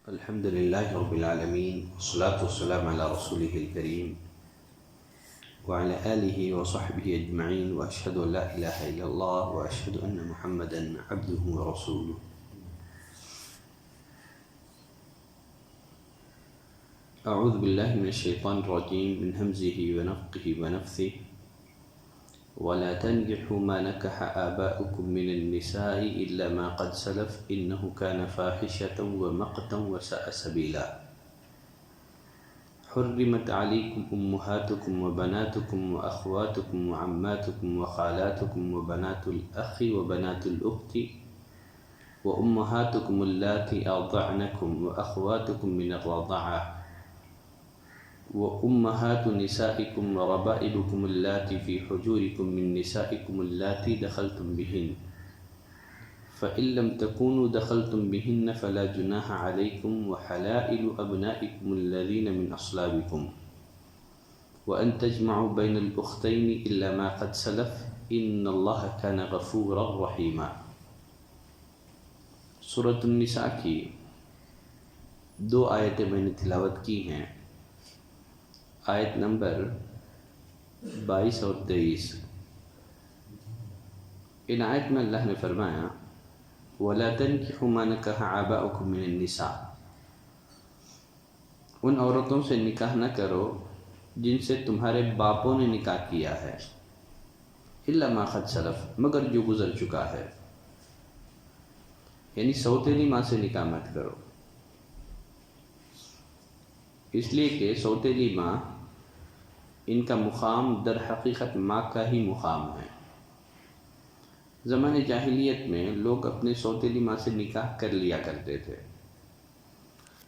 الحمد لله رب العالمين والصلاة والسلام على رسوله الكريم وعلى آله وصحبه أجمعين وأشهد أن لا إله إلا الله وأشهد أن محمدا عبده ورسوله. أعوذ بالله من الشيطان الرجيم من همزه ونفخه ونفثه. ولا تنكحوا ما نكح آباؤكم من النساء إلا ما قد سلف إنه كان فاحشة ومقتا وساء سبيلا. حرمت عليكم أمهاتكم وبناتكم وأخواتكم وعماتكم وخالاتكم وبنات الأخ وبنات الأخت وأمهاتكم اللاتي أرضعنكم وأخواتكم من الرضاعة وأمهات نسائكم وربائبكم اللاتي في حجوركم من نسائكم اللاتي دخلتم بهن فإن لم تكونوا دخلتم بهن فلا جناح عليكم وحلائل أبنائكم الذين من أصلابكم وأن تجمعوا بين الأختين إلا ما قد سلف إن الله كان غفورا رحيما. سورة النساء کی 2 آیتیں میں نے تلاوت کی ہیں، آیت نمبر 22 اور 23. ان آیت میں اللہ نے فرمایا وَلَا تَنْكِحُوا مَا نَكَحَ آبَاؤُكُم مِّنَ النِّسَاءِ، ان عورتوں سے نکاح نہ کرو جن سے تمہارے باپوں نے نکاح کیا ہے، إِلَّا مَا قَدْ سَلَفَ، مگر جو گزر چکا ہے، یعنی سوتیلی ماں سے نکاح مت کرو، اس لیے کہ سوتیلی ماں ان کا مقام در حقیقت ماں کا ہی مقام ہے. زمانے جاہلیت میں لوگ اپنے سوتیلی ماں سے نکاح کر لیا کرتے تھے،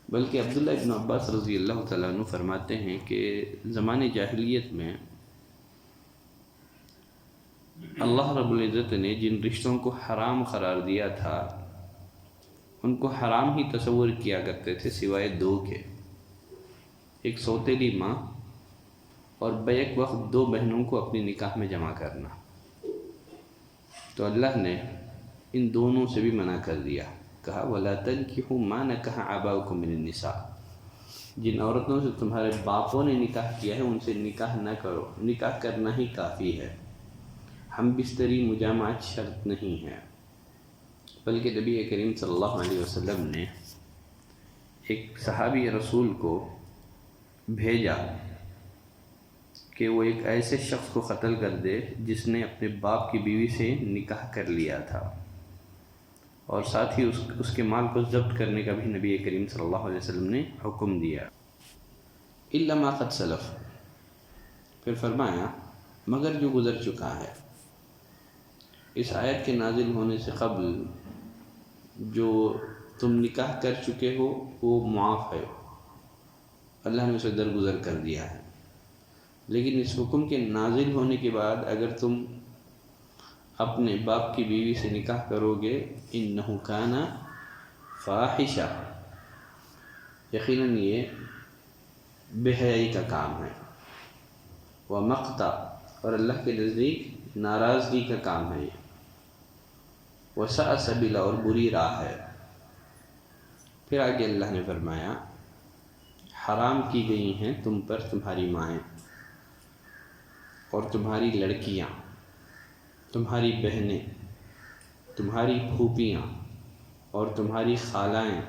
بلکہ عبداللہ ابن عباس رضی اللہ تعالیٰ عنہ فرماتے ہیں کہ زمانے جاہلیت میں اللہ رب العزت نے جن رشتوں کو حرام قرار دیا تھا ان کو حرام ہی تصور کیا کرتے تھے سوائے 2 کے، ایک سوتیلی ماں اور بیک وقت 2 بہنوں کو اپنی نکاح میں جمع کرنا. تو اللہ نے ان دونوں سے بھی منع کر دیا، کہا وَلَا تَنْكِحُوا مَا نَكَحَ آبَاؤُكُم مِّنَ النِّسَاءِ، جن عورتوں سے تمہارے باپوں نے نکاح کیا ہے ان سے نکاح نہ کرو، نکاح کرنا ہی کافی ہے، ہم بستری مجامعت شرط نہیں ہے. بلکہ نبی کریم صلی اللہ علیہ وسلم نے ایک صحابی رسول کو بھیجا کہ وہ ایک ایسے شخص کو قتل کر دے جس نے اپنے باپ کی بیوی سے نکاح کر لیا تھا، اور ساتھ ہی اس کے مال کو ضبط کرنے کا بھی نبی کریم صلی اللہ علیہ وسلم نے حکم دیا. إِلَّا مَا قَدْ سَلَفَ، پھر فرمایا مگر جو گزر چکا ہے. اس آیت کے نازل ہونے سے قبل جو تم نکاح کر چکے ہو وہ معاف ہے، اللہ نے اسے درگزر کر دیا ہے. لیکن اس حکم کے نازل ہونے کے بعد اگر تم اپنے باپ کی بیوی سے نکاح کرو گے انہ کان فاحشہ، یقیناً یہ بے حیائی کا کام ہے، ومقتا، اور اللہ کے نزدیک ناراضگی کا کام ہے، وساء سبیلا، اور بری راہ ہے. پھر آگے اللہ نے فرمایا حرام کی گئی ہیں تم پر تمہاری مائیں اور تمہاری لڑکیاں، تمہاری بہنیں، تمہاری پھوپھیاں اور تمہاری خالائیں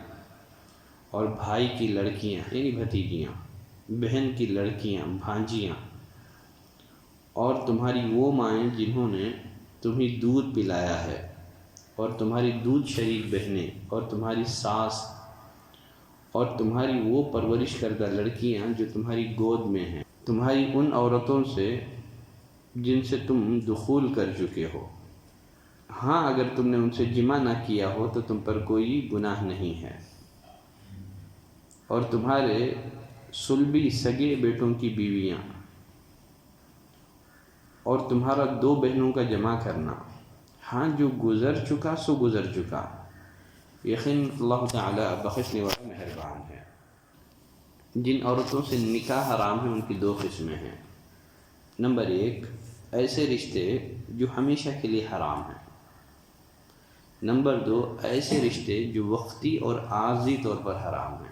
اور بھائی کی لڑکیاں یعنی بھتیجیاں، بہن کی لڑکیاں بھانجیاں، اور تمہاری وہ مائیں جنہوں نے تمہیں دودھ پلایا ہے، اور تمہاری دودھ شریک بہنیں، اور تمہاری ساس، اور تمہاری وہ پرورش کردہ لڑکیاں جو تمہاری گود میں ہیں، تمہاری ان عورتوں سے جن سے تم دخول کر چکے ہو. ہاں اگر تم نے ان سے جمع نہ کیا ہو تو تم پر کوئی گناہ نہیں ہے. اور تمہارے صلبی سگے بیٹوں کی بیویاں، اور تمہارا 2 بہنوں کا جمع کرنا، ہاں جو گزر چکا سو گزر چکا، یقین اللہ تعالیٰ بخشنے والا مہربان ہے. جن عورتوں سے نکاح حرام ہے ان کی 2 قسمیں ہیں. نمبر 1 ایسے رشتے جو ہمیشہ کے لیے حرام ہیں، نمبر 2 ایسے رشتے جو وقتی اور عارضی طور پر حرام ہیں۔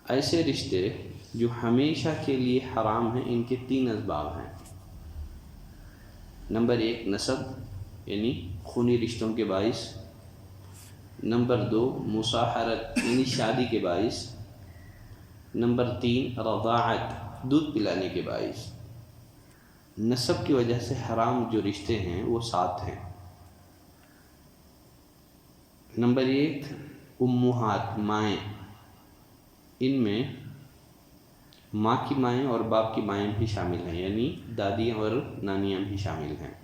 ایسے رشتے جو ہمیشہ کے لیے حرام ہیں، ان کے 3 اسباب ہیں۔ نمبر 1 نسب یعنی خونی رشتوں کے باعث، نمبر 2 مصاحرت یعنی شادی کے باعث، نمبر 3 رضاعت دودھ پلانے کے باعث۔ نسب کی وجہ سے حرام جو رشتے ہیں وہ 7 ہیں۔ نمبر 1 امہات مائیں، ان میں ماں کی مائیں اور باپ کی مائیں بھی شامل ہیں، یعنی دادیاں اور نانیاں بھی شامل ہیں۔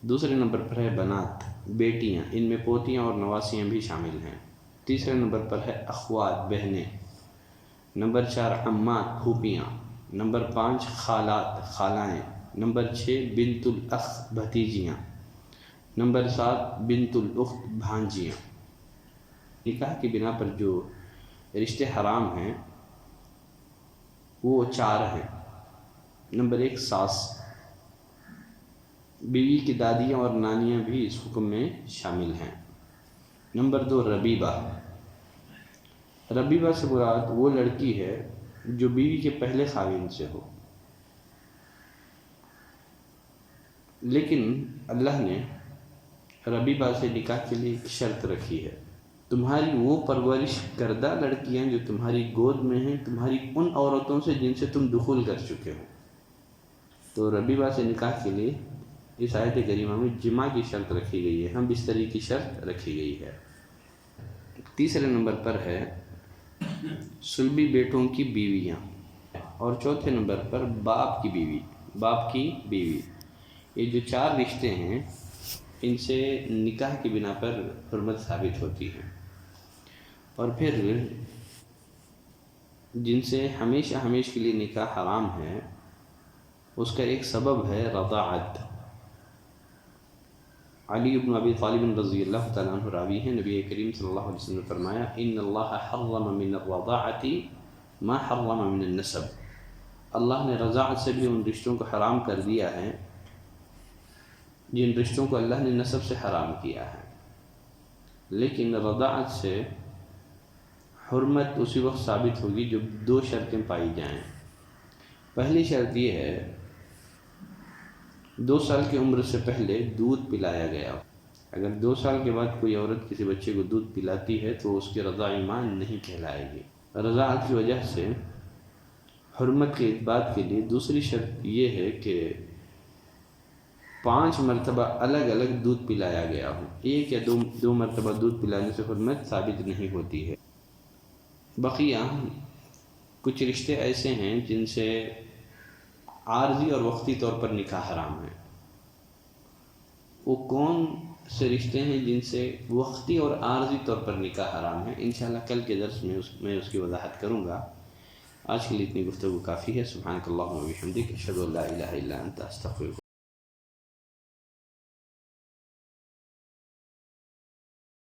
دوسرے نمبر پر ہے بنات بیٹیاں، ان میں پوتیاں اور نواسیاں بھی شامل ہیں۔ تیسرے نمبر پر ہے اخوات بہنیں، نمبر 4 عمات پھوپھیاں، نمبر 5 خالات خالائیں، نمبر 6 بنت الاخ بھتیجیاں، نمبر 7 بنت الاخت بھانجیاں۔ نکاح کی بنا پر جو رشتے حرام ہیں وہ 4 ہیں۔ نمبر 1 ساس، بیوی کی دادیاں اور نانیاں بھی اس حکم میں شامل ہیں۔ نمبر 2 ربیبہ، ربیبہ سے مراد وہ لڑکی ہے جو بیوی کے پہلے خاوند سے ہو، لیکن اللہ نے ربیبہ سے نکاح کے لیے ایک شرط رکھی ہے، تمہاری وہ پرورش کردہ لڑکیاں جو تمہاری گود میں ہیں تمہاری ان عورتوں سے جن سے تم دخول کر چکے ہو۔ تو ربیبہ سے نکاح کے لیے اس آیت کریمہ میں جماع کی شرط رکھی گئی ہے، ہم بستری کی شرط رکھی گئی ہے۔ تیسرے نمبر پر ہے صلبی بیٹوں کی بیویاں، اور چوتھے نمبر پر باپ کی بیوی۔ یہ جو 4 رشتے ہیں ان سے نکاح کی بنا پر حرمت ثابت ہوتی ہے، اور پھر جن سے ہمیشہ کے لیے نکاح حرام ہے اس کا ایک سبب ہے رضاعت۔ علی بن ابی طالب رضی اللہ تعالیٰ عنہ راوی ہیں، نبی کریم صلی اللہ علیہ وسلم نے فرمایا ان اللہ حرم من الرضاعت ما حرم من النسب، اللہ نے رضاعت سے بھی ان رشتوں کو حرام کر دیا ہے جن رشتوں کو اللہ نے نسب سے حرام کیا ہے، لیکن رضاعت سے حرمت اسی وقت ثابت ہوگی جب 2 شرطیں پائی جائیں۔ پہلی شرط یہ ہے 2 سال کی عمر سے پہلے دودھ پلایا گیا ہو۔ اگر 2 سال کے بعد کوئی عورت کسی بچے کو دودھ پلاتی ہے تو اس کی رضاع ماں نہیں کہلائے گی۔ رضاعت کی وجہ سے حرمت کے اثبات کے لیے دوسری شرط یہ ہے کہ 5 مرتبہ الگ الگ دودھ پلایا گیا ہو، 1 یا 2 مرتبہ دودھ پلانے سے حرمت ثابت نہیں ہوتی ہے۔ بقیہ کچھ رشتے ایسے ہیں جن سے عارضی اور وقتی طور پر نکاح حرام ہے۔ وہ کون سے رشتے ہیں جن سے وقتی اور عارضی طور پر نکاح حرام ہے؟ انشاءاللہ کل کے درس میں اس کی وضاحت کروں گا۔ آج کے لیے اتنی گفتگو کافی ہے۔ سبحانک اللہم و بحمدک، اشہد ان لا الہ الا انت، استغفرک۔